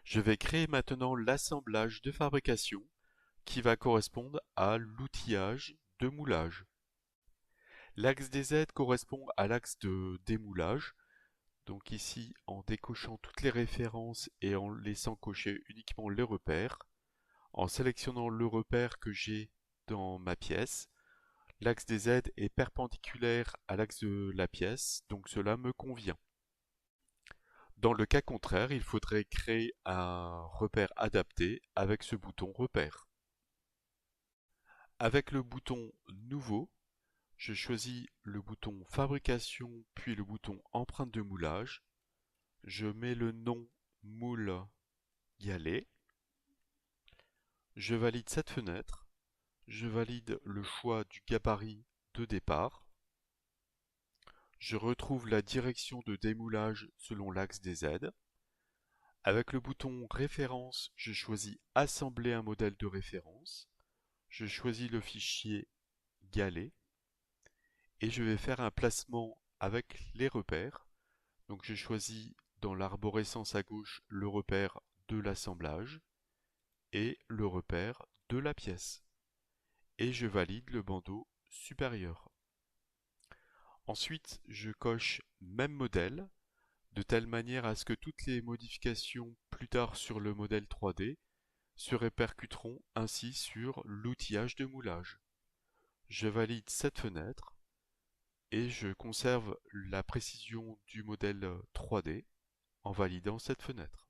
Je vais créer maintenant l'assemblage de fabrication qui va correspondre à l'outillage de moulage. L'axe des Z correspond à l'axe de démoulage. Donc ici, en décochant toutes les références et en laissant cocher uniquement les repères, en sélectionnant le repère que j'ai dans ma pièce, l'axe des Z est perpendiculaire à l'axe de la pièce, donc cela me convient. Dans le cas contraire, il faudrait créer un repère adapté avec ce bouton repère. Avec le bouton nouveau, je choisis le bouton fabrication puis le bouton empreinte de moulage. Je mets le nom moule galet. Je valide cette fenêtre. Je valide le choix du gabarit de départ. Je retrouve la direction de démoulage selon l'axe des Z. Avec le bouton référence, je choisis assembler un modèle de référence. Je choisis le fichier galet et je vais faire un placement avec les repères. Donc je choisis dans l'arborescence à gauche le repère de l'assemblage et le repère de la pièce. Et je valide le bandeau supérieur. Ensuite, je coche même modèle de telle manière à ce que toutes les modifications plus tard sur le modèle 3D se répercuteront ainsi sur l'outillage de moulage. Je valide cette fenêtre et je conserve la précision du modèle 3D en validant cette fenêtre.